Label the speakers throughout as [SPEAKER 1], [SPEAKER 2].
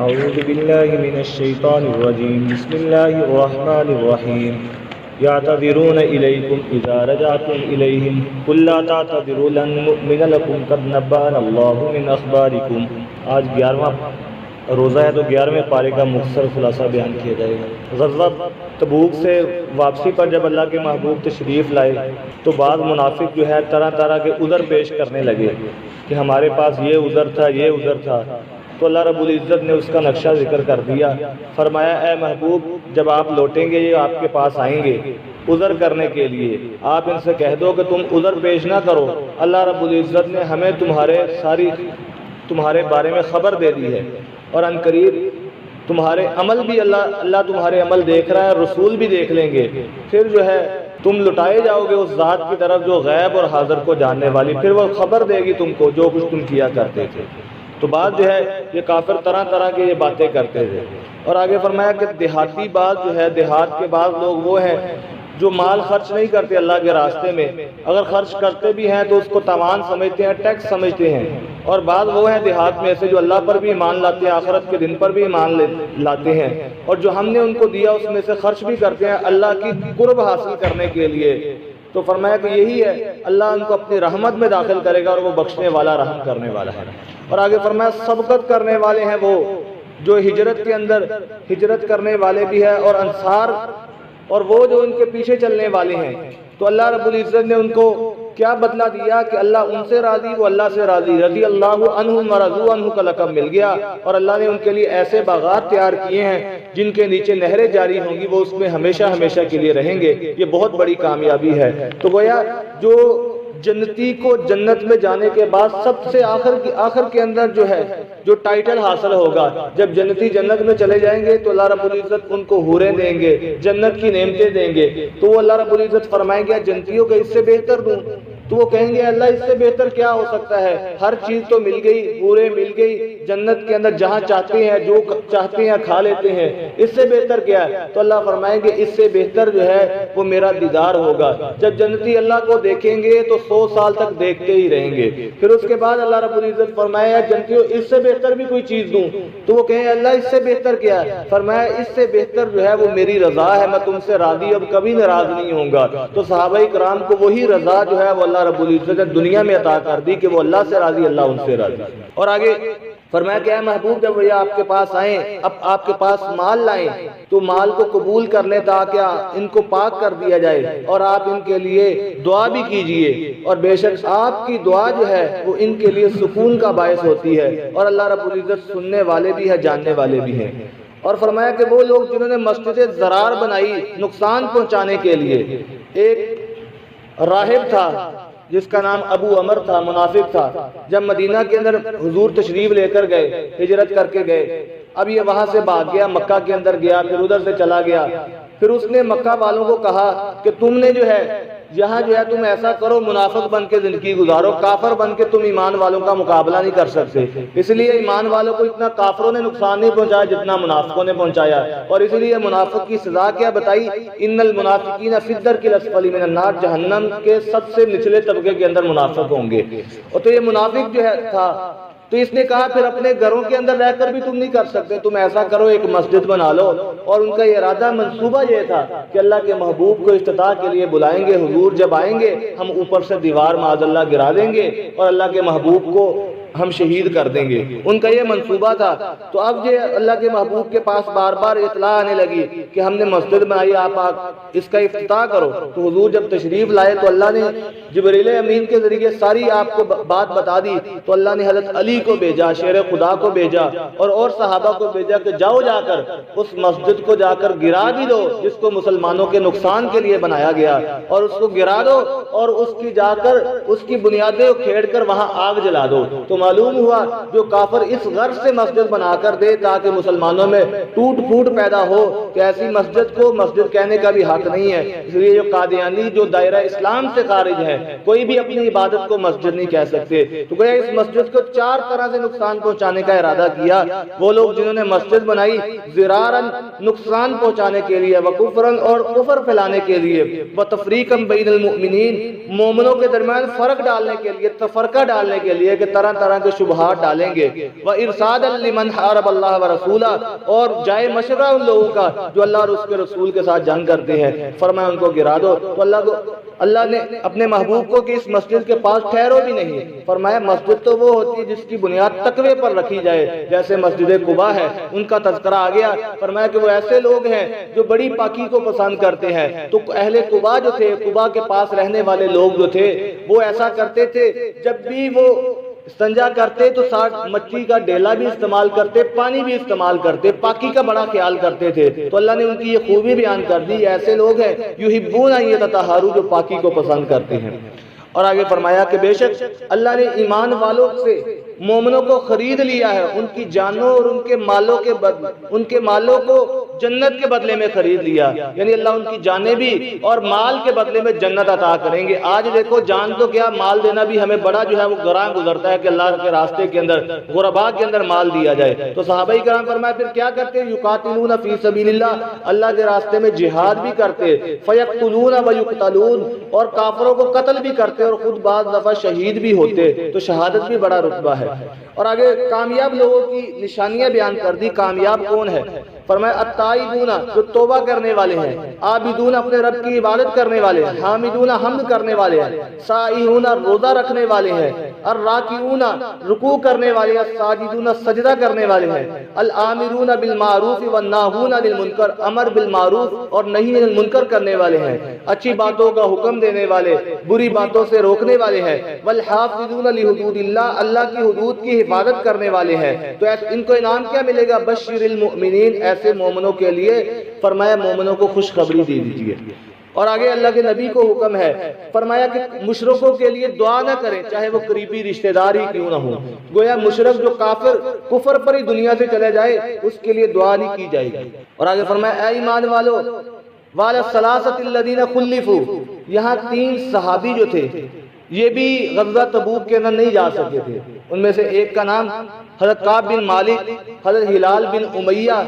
[SPEAKER 1] أعوذ بالله من الشيطان الرجيم بسم الله الرحمن الرحيم يعتذرون إليكم إذا رجعتم إليهم قل لا تعتذروا لن نؤمن لكم قد نبأنا الله من أخباركم۔ آج 11واں روزہ ہے تو 11ویں پارے کا مختصر خلاصہ بیان کیا جائے گا۔ غزوہ تبوک سے واپسی پر جب اللہ کے محبوب تشریف لائے تو بعض منافق جو ہے طرح طرح کے عذر پیش کرنے لگے کہ ہمارے پاس یہ عذر تھا، یہ عذر تھا۔ تو اللہ رب العزت نے اس کا نقشہ ذکر کر دیا، فرمایا اے محبوب جب آپ لوٹیں گے یہ آپ کے پاس آئیں گے عذر کرنے کے لیے، آپ ان سے کہہ دو کہ تم عذر پیش نہ کرو، اللہ رب العزت نے ہمیں تمہارے بارے میں خبر دے دی ہے، اور ان قریب تمہارے عمل بھی اللہ تمہارے عمل دیکھ رہا ہے، رسول بھی دیکھ لیں گے، پھر جو ہے تم لٹائے جاؤ گے اس ذات کی طرف جو غیب اور حاضر کو جاننے والی، پھر وہ خبر دے گی تم کو جو کچھ تم کیا کرتے تھے۔ تو بعد جو ہے یہ کافر طرح طرح کے یہ باتیں کرتے تھے، اور آگے فرمایا کہ دیہاتی بعض جو ہے دیہات کے بعض لوگ وہ ہیں جو مال خرچ نہیں کرتے اللہ کے راستے میں، اگر خرچ کرتے بھی ہیں تو اس کو تاوان سمجھتے ہیں، ٹیکس سمجھتے ہیں، اور بعض وہ ہیں دیہات میں سے جو اللہ پر بھی ایمان لاتے ہیں، آخرت کے دن پر بھی ایمان لاتے ہیں، اور جو ہم نے ان کو دیا اس میں سے خرچ بھی کرتے ہیں اللہ کی قرب حاصل کرنے کے لیے۔ تو فرمایا کہ یہی ہے اللہ ان کو اپنی رحمت میں داخل کرے گا اور وہ بخشنے والا رحم کرنے والا ہے۔ اور آگے فرمایا سبقت کرنے والے ہیں وہ جو ہجرت کے اندر ہجرت کرنے والے بھی ہیں اور انصار، اور وہ جو ان کے پیچھے چلنے والے ہیں۔ تو اللہ رب العزت نے ان کو کیا بدلہ دیا کہ اللہ ان سے راضی، وہ اللہ سے راضی، رضی اللہ عنہم ورضوا عنہ کا لقب مل گیا، اور اللہ نے ان کے لیے ایسے باغات تیار کیے ہیں جن کے نیچے نہریں جاری ہوں گی، وہ اس میں ہمیشہ ہمیشہ کے لیے رہیں گے۔ یہ بہت بڑی کامیابی ہے۔ تو گویا جو جنتی کو جنت میں جانے کے بعد سب سے آخر کے اندر جو ہے جو ٹائٹل حاصل ہوگا، جب جنتی جنت میں چلے جائیں گے تو اللہ رب العزت ان کو حوریں دیں گے، جنت کی نعمتیں دیں گے، تو وہ اللہ رب العزت فرمائیں گے جنتیوں کو اس سے بہتر دوں، تو وہ کہیں گے اللہ اس سے بہتر کیا ہو سکتا ہے، ہر چیز تو مل گئی، حوریں مل گئی، جنت کے اندر جہاں چاہتے ہیں جو چاہتے ہیں کھا لیتے ہیں، اس سے بہتر کیا ہے؟ تو اللہ فرمائیں گے اس سے بہتر جو ہے وہ میرا دیدار ہوگا۔ جب جنتی اللہ کو دیکھیں گے تو 100 سال تک دیکھتے ہی رہیں گے۔ پھر اس کے بعد اللہ رب العزت فرمایا جنتیوں اس سے بہتر بھی کوئی چیز دوں، تو وہ کہیں اللہ اس سے بہتر کیا ہے؟ فرمایا اس سے بہتر جو ہے وہ میری رضا ہے، میں تم سے راضی اب کبھی ناراض نہیں ہوں گا۔ تو صحابہ کرام کو وہی رضا جو ہے وہ اللہ رب العزت نے دنیا میں عطا کر دی کہ وہ اللہ سے راضی، اللہ ان سے راضی۔ اور آگے فرمایا کہ اے محبوب جب یہ آپ کے پاس آئیں، اب آپ کے پاس مال لائیں تو مال کو قبول کر لیں تاکہ ان کو پاک کر دیا جائے، اور آپ ان کے لیے دعا بھی کیجئے، اور بے شک آپ کی دعا جو ہے وہ ان کے لیے سکون کا باعث ہوتی ہے، اور اللہ رب العزت سننے والے بھی ہے، جاننے والے بھی ہیں۔ اور فرمایا کہ وہ لوگ جنہوں نے مسجد ضرار بنائی نقصان پہنچانے کے لیے، ایک راہب تھا جس کا نام ابو عمر تھا، منافق تھا، جب مدینہ کے اندر حضور تشریف لے کر گئے، ہجرت کر کے گئے، اب یہ وہاں سے بھاگ گیا، مکہ کے اندر گیا، پھر ادھر سے چلا گیا، پھر اس نے مکہ والوں کو کہا کہ تم نے جو ہے یہاں جو ہے تم ایسا کرو منافق بن کے زندگی گزارو، کافر بن کے تم ایمان والوں کا مقابلہ نہیں کر سکتے، اس لیے ایمان والوں کو اتنا کافروں نے نقصان نہیں پہنچایا جتنا منافقوں نے پہنچایا، اور اس لیے منافق کی سزا کیا بتائی؟ ان المنافقین فی الدرک الاسفل من النار، جہنم کے سب سے نچلے طبقے کے اندر منافق ہوں گے۔ اور تو یہ منافق جو ہے تھا، تو اس نے کہا پھر اپنے گھروں کے اندر رہ کر بھی تم نہیں کر سکتے، تم ایسا کرو ایک مسجد بنا لو، اور ان کا یہ ارادہ منصوبہ یہ تھا کہ اللہ کے محبوب کو افتتاح کے لیے بلائیں گے، حضور جب آئیں گے ہم اوپر سے دیوار معاذ اللہ گرا دیں گے اور اللہ کے محبوب کو ہم شہید کر دیں گے، ان کا یہ منصوبہ تھا۔ تو اب یہ اللہ کے محبوب کے پاس بار بار اطلاع آنے لگی کہ ہم نے مسجد بنائی، آپ اس کا افتتاح کرو۔ تو حضور جب تشریف لائے تو اللہ نے جبریل امین کے ذریعے ساری آپ کو بات بتا دی، تو اللہ نے حضرت علی کو بھیجا، شیر خدا کو بھیجا، اور صحابہ کو بھیجا کہ جاؤ جا کر اس مسجد کو جا کر گرا بھی دو جس کو مسلمانوں کے نقصان کے لیے بنایا گیا، اور اس کو گرا دو اور اس کی جا کر اس کی بنیادیں کھیڑ کر وہاں آگ جلا دو۔ تو معلوم ہوا جو کافر اس غرض سے مسجد بنا کر دے تاکہ مسلمانوں میں ٹوٹ پھوٹ پیدا ہو کہ ایسی مسجد کو مسجد کہنے کا بھی حق نہیں ہے، اس لیے جو قادیانی جو دائرہ اسلام سے خارج ہے کوئی بھی اپنی عبادت کو مسجد نہیں کہہ سکتے۔ تو گویا اس مسجد کو 4 طرح سے نقصان پہنچانے کا ارادہ کیا، وہ لوگ جنہوں نے مسجد بنائی ضرارن نقصان پہنچانے کے لیے، وکفرن اور کفر پھیلانے کے لیے، وتفریقا بین المؤمنین مومنوں کے درمیان فرق ڈالنے کے لیے، تفرقہ ڈالنے کے لیے کہ طرح طرح طرح کے شبہات ڈالیں گے، وَإِرْصَادًا لِمَنْ حَارَبَ اللَّهَ وَرَسُولَهُ، اور جائے مشورہ ان لوگوں کا جو اللہ اور اس کے رسول کے ساتھ جنگ کرتے ہیں، فرمایا ان کو گرا دو۔ تو اللہ نے اپنے محبوب کو کہ اس مسجد کے پاس ٹھہرو بھی نہیں، فرمایا مسجد تو وہ ہوتی ہے جس کی بنیاد تقوی پر رکھی جائے، جیسے مسجد قباء ہے، ان کا تذکرہ آ گیا۔ فرمایا کہ وہ ایسے لوگ ہیں جو بڑی پاکی کو پسند کرتے ہیں، تو اہل قباء جو تھے، قباء کے پاس رہنے والے لوگ جو تھے، وہ ایسا کرتے تھے جب بھی وہ استنجا کرتے تو ساتھ مچھی کا ڈیلا بھی استعمال کرتے، پانی بھی استعمال کرتے، پاکی کا بڑا خیال کرتے تھے۔ تو اللہ نے ان کی یہ خوبی بیان کر دی، ایسے لوگ ہیں یحبون ان یتطہروا، جو پاکی کو پسند کرتے ہیں۔ اور آگے فرمایا کہ بے شک اللہ نے ایمان والوں سے مومنوں کو خرید لیا ہے، ان کی جانوں اور ان کے مالوں کو جنت کے بدلے میں خرید لیا، یعنی اللہ ان کی جانیں بھی اور مال کے بدلے میں جنت عطا کریں گے۔ آج دیکھو جان تو کیا، مال دینا بھی ہمیں بڑا جو ہے وہ گراں گزرتا ہے کہ اللہ کے راستے کے اندر، غرباء کے اندر مال دیا جائے۔ تو صحابہ کرام فرمایا پھر کیا کرتے ہیں، یقاتلون فی سبیل اللہ، اللہ کے راستے میں جہاد بھی کرتے، فیقتلون ویقتلون، اور کافروں کو قتل بھی کرتے اور خود بعض دفعہ شہید بھی ہوتے۔ تو شہادت بھی بڑا رتبہ ہے۔ اور آگے کامیاب لوگوں کی نشانیاں بیان کر دی، کامیاب کون ہے؟ فرمایا التائبون، جو توبہ کرنے والے ہیں، عابدون، اپنے رب کی عبادت کرنے والے ہیں، حامدون، حمد کرنے والے ہیں، سائحون، روزہ رکھنے والے ہیں، الراکعون، رکوع کرنے والے ہیں، الساجدون، سجدہ کرنے والے ہیں، الآمرون بالمعروف والناہون عن المنکر، امر بالمعروف اور نہی عن المنکر کرنے والے ہیں، اچھی باتوں کا حکم دینے والے، بری باتوں سے روکنے والے ہیں، والحافظون لحدود اللہ، اللہ کی حدود کی حفاظت کرنے والے ہیں۔ تو ان کو انعام کیا ملے گا؟ بشر المؤمنین، ایسے مومنوں کے لیے فرمایا مومنوں کو خوشخبری دے دیجیے۔ اور آگے اللہ کے نبی کو حکم ہے، فرمایا کہ مشرکوں کے لیے دعا نہ کریں، چاہے وہ قریبی رشتہ دار ہی کیوں نہ ہو۔ گویا مشرک جو کفر پر ہی دنیا سے چلے جائے، اس کے لیے دعا نہیں کی جائے گی۔ اور آگے فرمایا اے ایمان والو، وعلی الثلاثۃ الذین خلفوا، یہاں 3 صحابی جو تھے یہ بھی غزوہ تبوک کے اندر نہیں جا سکے تھے۔ ان میں سے ایک کا نام حضرت کعب بن مالک، حضرت ہلال بن امیہ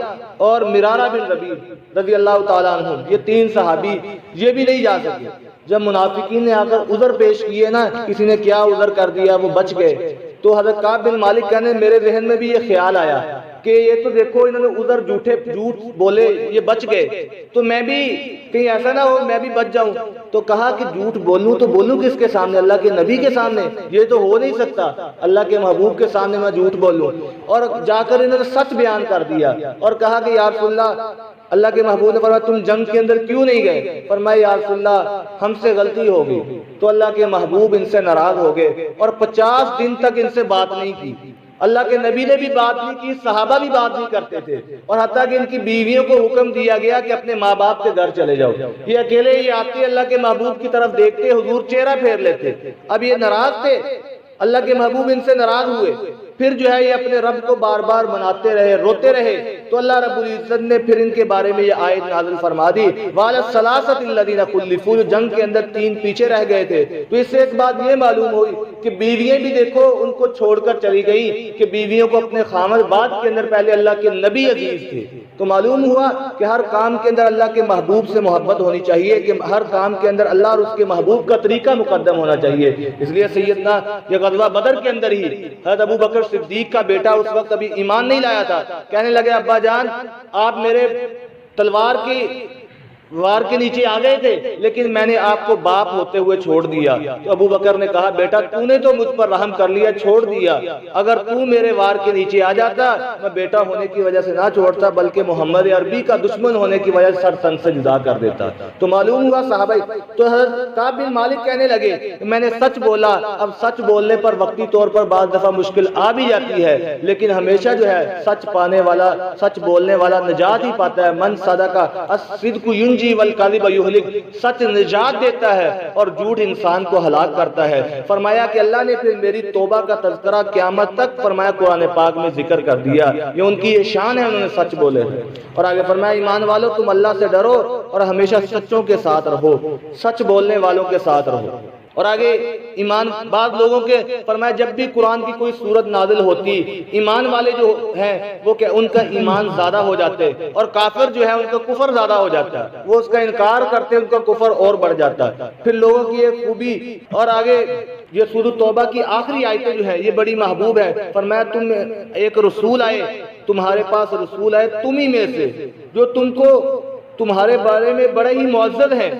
[SPEAKER 1] اور مرارہ بن ربیع رضی اللہ تعالیٰ عنہ، یہ 3 صحابی یہ بھی نہیں جا سکے۔ جب منافقین نے آ کر عذر پیش کیے نا، کسی نے کیا عذر کر دیا، وہ بچ گئے، تو حضرت کعب بن مالک کہنے میرے ذہن میں بھی یہ خیال آیا کہ یہ تو دیکھو انہوں نے عذر جھوٹ بولے، یہ بچ گئے، تو میں بھی کہیں ایسا نہ ہو میں بھی بچ جاؤں۔ تو کہا کہ جھوٹ بولوں تو بولوں کس کے سامنے؟ اللہ کے نبی کے سامنے؟ یہ تو ہو نہیں سکتا، اللہ کے محبوب کے سامنے میں جھوٹ بولوں۔ اور جا کر انہوں نے سچ بیان کر دیا اور کہا کہ یا رسول اللہ کے محبوب نے فرمایا تم جنگ کے اندر کیوں نہیں گئے؟ فرمایا یا رسول اللہ ہم سے غلطی ہو گئی۔ تو اللہ کے محبوب ان سے ناراض ہو گئے اور 50 دن تک ان سے بات نہیں کی۔ اللہ کے نبی نے بھی بات نہیں کی، صحابہ بھی بات نہیں کرتے تھے، اور حتیٰ کہ ان کی بیویوں کو حکم دیا گیا کہ اپنے ماں باپ کے گھر چلے جاؤ، یہ اکیلے ہی آتے اللہ کے محبوب کی طرف دیکھتے، حضور چہرہ پھیر لیتے۔ اب یہ ناراض تھے، اللہ کے محبوب ان سے ناراض ہوئے، پھر جو ہے یہ اپنے رب کو بار بار مناتے رہے، روتے رہے۔ تو اللہ رب العزت نے پھر ان کے بارے میں یہ آیت نازل فرما دی، وَعَلَى الثَّلَاثَةِ الَّذِينَ خُلِّفُوا، جو جنگ کے اندر 3 پیچھے رہ گئے تھے۔ تو اس سے ایک بات یہ معلوم ہوئی کہ بیویاں بھی دیکھو ان کو چھوڑ کر چلی گئی، کہ بیویوں کو اپنے خامد بعد کے اندر پہلے اللہ کے نبی عزیز تھے۔ تو معلوم ہوا کہ ہر کام کے اندر اللہ کے محبوب سے محبت ہونی چاہیے، کہ ہر کام کے اندر اللہ اور اس کے محبوب کا طریقہ مقدم ہونا چاہیے۔ اس لیے سیدنا یہ غزوہ بدر کے اندر ہی حضرت ابو بکر صدیق کا بیٹا اس وقت ابھی ایمان نہیں لایا تھا، کہنے لگے ابا جان آپ میرے تلوار کی وار کے نیچے آ گئے تھے، لیکن میں نے آپ کو باپ ہوتے ہوئے چھوڑ دیا۔ تو ابو بکر نے کہا بیٹا تو نے تو مجھ پر رحم کر لیا، چھوڑ دیا، اگر تو میرے وار کے نیچے آ جاتا میں بیٹا ہونے کی وجہ سے نہ چھوڑتا بلکہ محمد عربی کا دشمن ہونے کی وجہ سے سر تن سے جدا کر دیتا۔ تو معلوم ہوا صحابہ، تو حضرت کعب بن مالک کہنے لگے میں نے سچ بولا۔ اب سچ بولنے پر وقتی طور پر بعض دفعہ مشکل آ بھی جاتی ہے، لیکن ہمیشہ جو ہے سچ پانے والا، سچ بولنے والا نجات ہی پاتا ہے۔ من صدق الصدق جی والکاذب یہلک، سچ نجات دیتا ہے اور جھوٹ انسان کو ہلاک کرتا ہے۔ فرمایا کہ اللہ نے پھر میری توبہ کا تذکرہ قیامت تک فرمایا قرآن پاک میں ذکر کر دیا، یہ ان کی یہ شان ہے، انہوں نے سچ بولے۔ اور آگے فرمایا ایمان والو تم اللہ سے ڈرو اور ہمیشہ سچوں کے ساتھ رہو، سچ بولنے والوں کے ساتھ رہو۔ اور آگے ایمان بعض لوگوں کے فرمایا جب بھی قرآن کی کوئی سورت نازل ہوتی ایمان والے جو ہیں وہ کہ ان کا ایمان زیادہ ہو جاتے اور کافر جو ہے ان کا کفر زیادہ ہو جاتا ہے، وہ اس کا انکار کرتے ان کا کفر اور بڑھ جاتا ہے۔ پھر لوگوں کی ایک خوبی اور آگے یہ سورۃ توبہ کی آخری آیتیں جو ہے یہ بڑی محبوب ہے۔ فرمایا تم ایک رسول آئے، تمہارے پاس رسول آئے تم ہی میں سے جو تم کو تمہارے بارے میں بڑے ہی معزز ہیں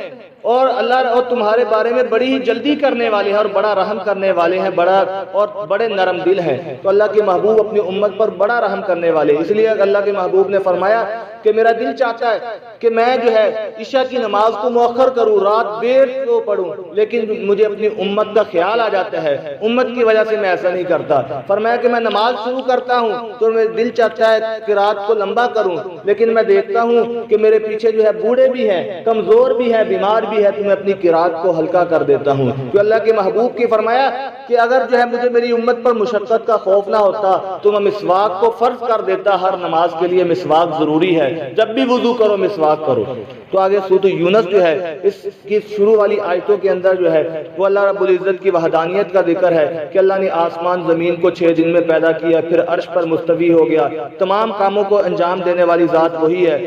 [SPEAKER 1] اور اللہ اور تمہارے بارے میں بڑی ہی جلدی کرنے والے ہیں اور بڑا رحم کرنے والے ہیں، بڑا اور بڑے نرم دل ہیں۔ تو اللہ کے محبوب اپنی امت پر بڑا رحم کرنے والے، اس لیے اللہ کے محبوب نے فرمایا کہ میرا دل چاہتا ہے کہ میں جو ہے عشاء کی نماز کو مؤخر کروں، رات دیر کو پڑھوں، لیکن مجھے اپنی امت کا خیال آ جاتا ہے، امت کی وجہ سے میں ایسا نہیں کرتا۔ فرمایا کہ میں نماز شروع کرتا ہوں تو میرا دل چاہتا ہے کہ رات کو لمبا کروں، لیکن میں دیکھتا ہوں کہ میرے پیچھے جو ہے بوڑھے بھی ہیں، کمزور بھی ہیں، بیمار بھی ہے، تو میں اپنی قرات کو ہلکا کر دیتا ہوں۔ تو اللہ کے محبوب کی فرمایا کہ اگر جو ہے مجھے میری امت پر مشقت کا خوف نہ ہوتا تو میں مسواک کو فرض کر دیتا، ہر نماز کے لیے مسواک ضروری ہے، جب بھی وضو کرو مسواک کرو۔ تو آگے سورۃ یونس جو ہے اس کی شروع والی آیتوں کے اندر جو ہے وہ اللہ رب العزت کی وحدانیت کا ذکر ہے کہ اللہ نے آسمان زمین کو 6 دن میں پیدا کیا، پھر عرش پر مستوی ہو گیا، تمام کاموں کو انجام دینے والی ذات وہی ہے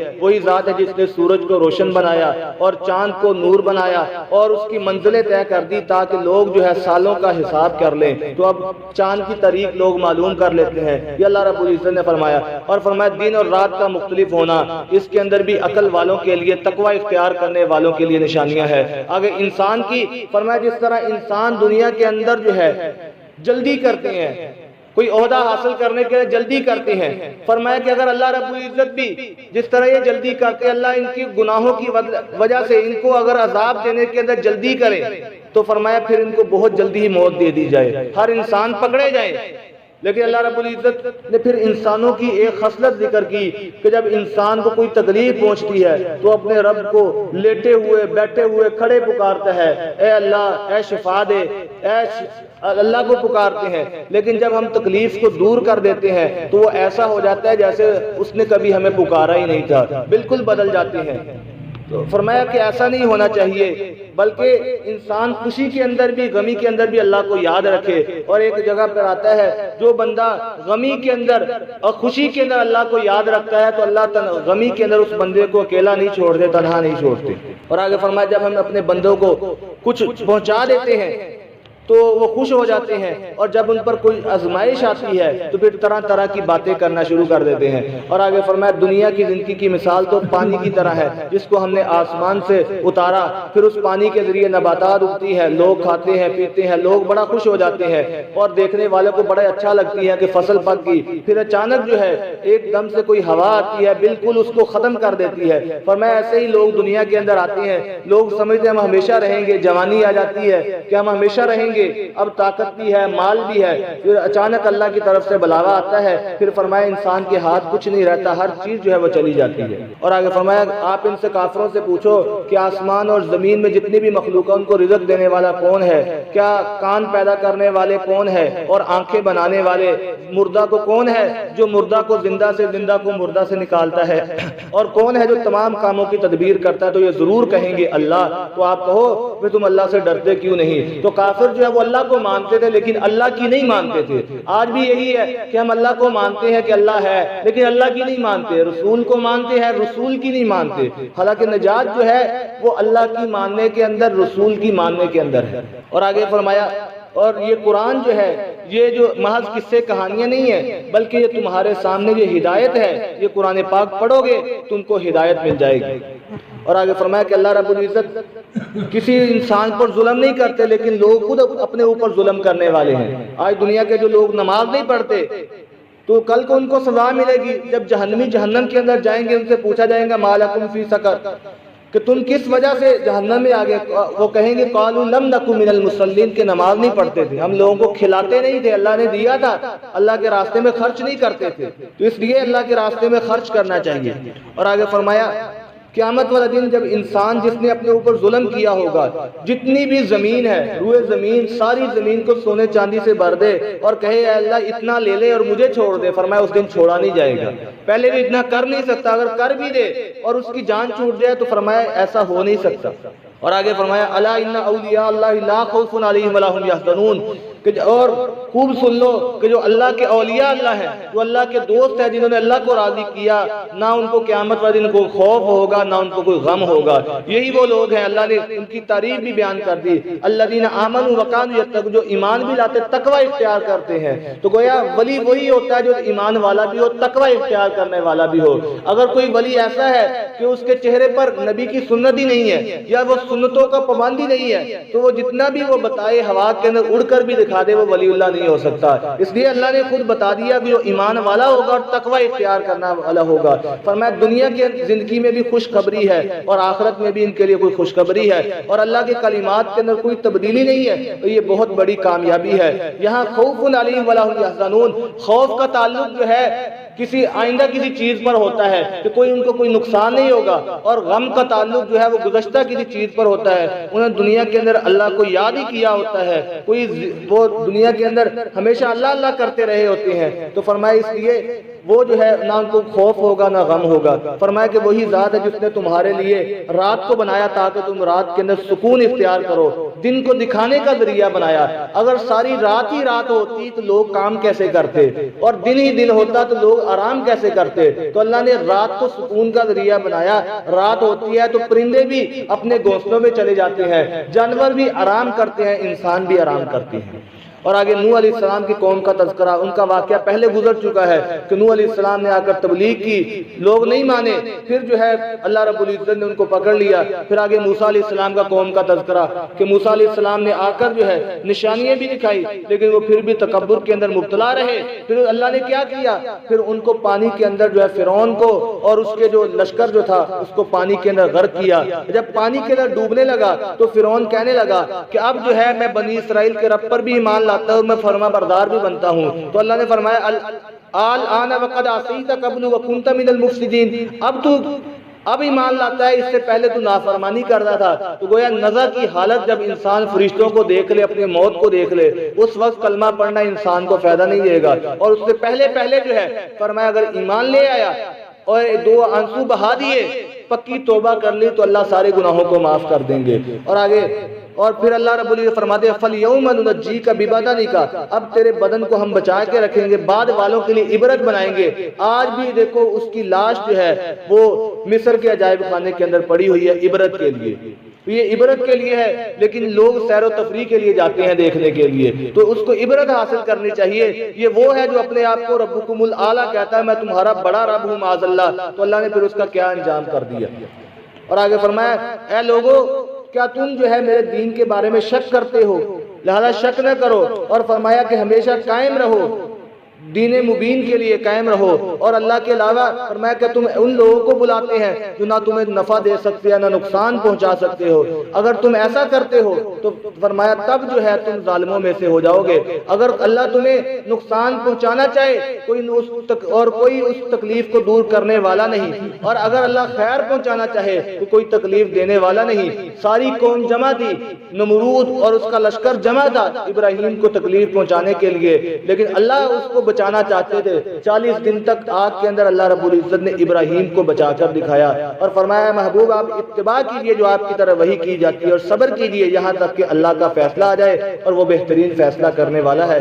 [SPEAKER 1] جس نے سورج کو روشن بنایا اور چاند کو نور بنایا اور اس کی منزلیں طے کر دی تاکہ لوگ جو ہے سالوں کا حساب کر لیں، تو اب چاند کی تاریخ لوگ معلوم کر لیتے ہیں، یہ اللہ رب العزت نے فرمایا۔ اور فرمایا دن اور رات کا مختلف ہونا، اس کے اندر بھی عقل والوں کے لیے، تقوی اختیار کرنے والوں کے لیے نشانیاں ہیں۔ آگے انسان کی فرمایا جس طرح انسان دنیا کے اندر جو ہے جلدی کرتے ہیں، کوئی عہدہ حاصل کرنے کے لیے جلدی کرتے ہیں، فرمایا کہ اگر اللہ رب العزت بھی جس طرح یہ جلدی کرتے، اللہ ان کی گناہوں کی وجہ سے ان کو اگر عذاب دینے کے اندر جلدی کرے تو فرمایا پھر ان کو بہت جلدی ہی موت دے دی جائے، ہر انسان پکڑے جائے۔ لیکن اللہ رب العزت نے پھر انسانوں کی ایک خصلت ذکر کی کہ جب انسان کو کوئی تکلیف پہنچتی ہے تو اپنے رب کو لیٹے ہوئے، بیٹھے ہوئے، کھڑے پکارتا ہے، اے اللہ، اے شفا دے، اللہ کو پکارتے ہیں۔ لیکن جب ہم تکلیف کو دور کر دیتے ہیں تو وہ ایسا ہو جاتا ہے جیسے اس نے کبھی ہمیں پکارا ہی نہیں تھا، بالکل بدل جاتے ہیں۔ تو فرمایا کہ ایسا نہیں ہونا چاہیے، بلکہ انسان خوشی کے اندر بھی، غمی کے اندر بھی اللہ کو یاد رکھے۔ اور ایک جگہ پر آتا ہے جو بندہ غمی کے اندر اور خوشی کے اندر اللہ کو یاد رکھتا ہے تو اللہ غمی کے اندر اس بندے کو اکیلا نہیں چھوڑتے، تنہا نہیں چھوڑتے۔ اور آگے فرمایا جب ہم اپنے بندوں کو کچھ پہنچا دیتے ہیں تو وہ خوش ہو جاتے ہیں، اور جب ان پر کوئی آزمائش آتی ہے تو پھر طرح طرح کی باتیں کرنا شروع کر دیتے ہیں۔ اور آگے فرمایا دنیا کی زندگی کی مثال تو پانی کی طرح ہے جس کو ہم نے آسمان سے اتارا، پھر اس پانی کے ذریعے نباتات اگتی ہے، لوگ کھاتے ہیں، پیتے ہیں، لوگ بڑا خوش ہو جاتے ہیں اور دیکھنے والوں کو بڑا اچھا لگتی ہے کہ فصل پک گئی۔ پھر اچانک جو ہے ایک دم سے کوئی ہوا آتی ہے، بالکل اس کو ختم کر دیتی ہے۔ فرمایا ایسے ہی لوگ دنیا کے اندر آتے ہیں، لوگ سمجھتے ہیں ہم ہمیشہ رہیں گے، جوانی آ جاتی ہے کہ ہم ہمیشہ رہیں گے، اب طاقت بھی ہے، مال بھی ہے، پھر اچانک اللہ کی طرف سے بلاوا آتا ہے، پھر فرمایا انسان کے ہاتھ کچھ نہیں رہتا، ہر چیز جو ہے وہ چلی جاتی ہے۔ اور آگے فرمایا آپ ان سے کافروں سے پوچھو کہ آسمان اور زمین میں جتنی بھی مخلوق ہے ان کو رزق دینے والا کون ہے؟ کیا کان پیدا کرنے والے کون ہے اور آنکھیں بنانے والے؟ مردہ کو کون ہے جو مردہ کو زندہ سے، زندہ کو مردہ سے نکالتا ہے؟ اور کون ہے جو تمام کاموں کی تدبیر کرتا ہے؟ تو یہ ضرور کہیں گے اللہ۔ تو آپ کہو کہ تم اللہ سے ڈرتے کیوں نہیں؟ تو کافر جو ہے وہ اللہ کو مانتے تھے لیکن اللہ کی نہیں مانتے تھے۔ آج بھی یہی ہے کہ ہم اللہ کو مانتے ہیں کہ اللہ ہے لیکن اللہ کی نہیں مانتے، رسول کو مانتے ہیں، رسول کی نہیں مانتے۔ حالانکہ نجات جو ہے وہ اللہ کی ماننے کے اندر، رسول کی ماننے کے اندر ہے۔ اور آگے فرمایا اور یہ قرآن جو ہے یہ جو محض قصے کہانیاں نہیں ہے بلکہ یہ تمہارے سامنے یہ ہدایت ہے، یہ قرآن پاک پڑھو گے تم کو ہدایت مل جائے گی۔ اور آگے فرمایا کہ اللہ رب العزت کسی انسان پر ظلم نہیں کرتے لیکن لوگ خود اپنے اوپر ظلم کرنے والے ہیں۔ آج دنیا کے جو لوگ نماز نہیں پڑھتے تو کل کو ان کو سزا ملے گی، جب جہنمی جہنم کے اندر جائیں گے ان سے پوچھا جائے گا ما لکم فی سقر، کہ تم کس وجہ سے جہنم میں آگے؟ وہ کہیں گے قالوا لم نک من المصلین، کہ نماز نہیں پڑھتے تھے، ہم لوگوں کو کھلاتے نہیں تھے، اللہ نے دیا تھا، اللہ کے راستے میں خرچ نہیں کرتے تھے، تو اس لیے اللہ کے راستے میں خرچ کرنا چاہیے۔ اور آگے فرمایا قیامت والا دن جب انسان جس نے اپنے اوپر ظلم کیا ہوگا، جتنی بھی زمین ہے، روئے زمین، ساری زمین کو سونے چاندی سے بھر دے اور کہے اے اللہ اتنا لے لے اور مجھے چھوڑ دے، فرمایا اس دن چھوڑا نہیں جائے گا۔ پہلے بھی اتنا کر نہیں سکتا، اگر کر بھی دے اور اس کی جان چھوٹ جائے تو فرمایا ایسا ہو نہیں سکتا۔ اور آگے فرمایا الا ان اولیاء اللہ لا خوف علیہم ولا هم یحزنون، اور خوب سن لو کہ جو اللہ کے اولیاء اللہ ہیں، جو اللہ کے دوست ہیں، جنہوں نے اللہ کو راضی کیا، نہ ان کو قیامت والے دن کو خوف ہوگا، نہ ان کو کوئی غم ہوگا۔ یہی وہ لوگ ہیں، اللہ نے ان کی تعریف بھی بیان کر دی، الذین آمنوا وکانوا یتقون، جو ایمان بھی لاتے تقوی اختیار کرتے ہیں۔ تو گویا ولی وہی ہوتا ہے جو ایمان والا بھی ہو، تقوی اختیار کرنے والا بھی ہو۔ اگر کوئی ولی ایسا ہے کہ اس کے چہرے پر نبی کی سنت ہی نہیں ہے، یا وہ سنتوں کا پابندی نہیں ہے، تو وہ جتنا بھی وہ بتائے ہوا کے اندر اڑ کر بھی دکھا دے، وہ ولی اللہ نہیں ہو سکتا۔ اس لیے اللہ نے خود بتا دیا کہ جو ایمان والا ہوگا اور تقوی اختیار کرنا والا ہوگا۔ فرمایا دنیا کی زندگی میں بھی خوشخبری ہے اور آخرت میں بھی ان کے لیے کوئی خوشخبری ہے، اور اللہ کے کلمات کے اندر کوئی تبدیلی نہیں ہے، تو یہ بہت بڑی کامیابی ہے۔ یہاں خوف علیہم ولا هم یحزنون، خوف کا تعلق جو ہے کسی آئندہ کسی چیز پر ہوتا ہے کہ کوئی ان کو کوئی نقصان نہیں ہوگا، اور غم کا تعلق جو ہے وہ گزشتہ کسی چیز پر ہوتا ہے، انہیں دنیا کے اندر اللہ کو یاد ہی کیا ہوتا ہے، کوئی وہ دنیا کے اندر ہمیشہ اللہ اللہ کرتے رہے ہوتے ہیں۔ تو فرمایا اس لیے وہ جو ہے نہ ان کو خوف ہوگا نہ غم ہوگا۔ فرمایا کہ وہی ذات ہے جس نے تمہارے لیے رات کو بنایا تاکہ تم رات کے اندر سکون اختیار کرو، دن کو دکھانے کا ذریعہ بنایا۔ اگر ساری رات ہی رات ہوتی تو لوگ کام کیسے کرتے، اور دن ہی دن ہوتا تو لوگ آرام کیسے کرتے؟ تو اللہ نے رات کو سکون کا ذریعہ بنایا۔ رات ہوتی ہے تو پرندے بھی اپنے گھونسلوں میں چلے جاتے ہیں، جانور بھی آرام کرتے ہیں، انسان بھی آرام کرتے ہیں۔ اور آگے نوح علیہ السلام کی قوم کا تذکرہ، ان کا واقعہ پہلے گزر چکا ہے کہ نوح علیہ السلام نے آ کر تبلیغ کی، لوگ نہیں مانے، پھر جو ہے اللہ رب العزت نے ان کو پکڑ لیا۔ پھر آگے موسیٰ علیہ السلام کا قوم کا تذکرہ کہ موسیٰ علیہ السلام نے آ کر جو ہے نشانیاں بھی دکھائی، لیکن وہ پھر بھی تکبر کے اندر مبتلا رہے۔ پھر اللہ نے کیا کیا؟ پھر ان کو پانی کے اندر جو ہے فرعون کو اور اس کے جو لشکر جو تھا اس کو پانی کے اندر غرق کیا۔ جب پانی کے اندر ڈوبنے لگا تو فرعون کہنے لگا کہ اب جو ہے میں بنی اسرائیل کے رب پر بھی ایمان لاتا ہوں، میں فرما بردار بھی بنتا ہوں۔ تو اللہ نے فرمایا الآن وقد عصیت قبل وکنت من المفسدین، اب ایمان لاتا ہے، اس سے پہلے تو نافرمانی کرتا تھا۔ تو گویا نزع کی حالت جب انسان فرشتوں کو دیکھ لے، اپنے موت کو دیکھ لے، اس وقت کلمہ پڑھنا انسان کو فائدہ نہیں دے گا، اور اس سے پہلے جو ہے فرمایا اگر ایمان لے آیا اور دو آنسو بہا دیے، پکی توبہ کر لی، تو اللہ سارے گناہوں کو معاف کر دیں گے۔ اور آگے اور پھر اللہ رب العزت فرماتے ہیں فَالْيَوْمَ نُنَجِّيكَ بِبَدَنِكَ، اب تیرے بدن کو ہم بچا کے رکھیں گے، بعد والوں کے لیے عبرت بنائیں گے۔ آج بھی دیکھو اس کی لاش جو ہے وہ مصر کے عجائب خانے کے اندر پڑی ہوئی ہے عبرت کے لیے، یہ عبرت کے لیے ہے، لیکن لوگ سیر و تفریح کے لیے جاتے ہیں دیکھنے کے لیے، تو اس کو عبرت حاصل کرنی چاہیے۔ یہ وہ ہے جو اپنے آپ کو ربکم الاعلی کہتا ہے، میں تمہارا بڑا رب ہوں معاذ اللہ، تو اللہ نے پھر اس کا کیا انجام کر دیا۔ اور آگے فرمایا اے لوگو کیا تم جو ہے میرے دین کے بارے میں شک کرتے ہو، لہذا شک نہ کرو، اور فرمایا کہ ہمیشہ قائم رہو، دین مبین کے لیے قائم رہو۔ اور اللہ کے علاوہ فرمایا کہ تم ان لوگوں کو بلاتے ہیں جو نہ تمہیں نفع دے سکتے ہیں نہ نقصان پہنچا سکتے ہو، اگر تم ایسا کرتے ہو تو فرمایا تب جو ہے تم ظالموں میں سے ہو جاؤ گے۔ اگر اللہ تمہیں نقصان پہنچانا چاہے کوئی اس تکلیف کو دور کرنے والا نہیں، اور اگر اللہ خیر پہنچانا چاہے تو کوئی تکلیف دینے والا نہیں۔ ساری قوم جمع تھی، نمرود اور اس کا لشکر جمع تھا ابراہیم کو تکلیف پہنچانے کے لیے، لیکن اللہ اس کو بچانا چاہتے تھے۔ 40 دن تک آگ کے اندر اللہ رب العزت نے ابراہیم کو بچا کر دکھایا، اور فرمایا محبوب آپ اتباع کیجئے جو آپ کی طرف وحی کی جاتی ہے، اور صبر کیجئے یہاں تک کہ اللہ کا فیصلہ آ جائے، اور وہ بہترین فیصلہ کرنے والا ہے۔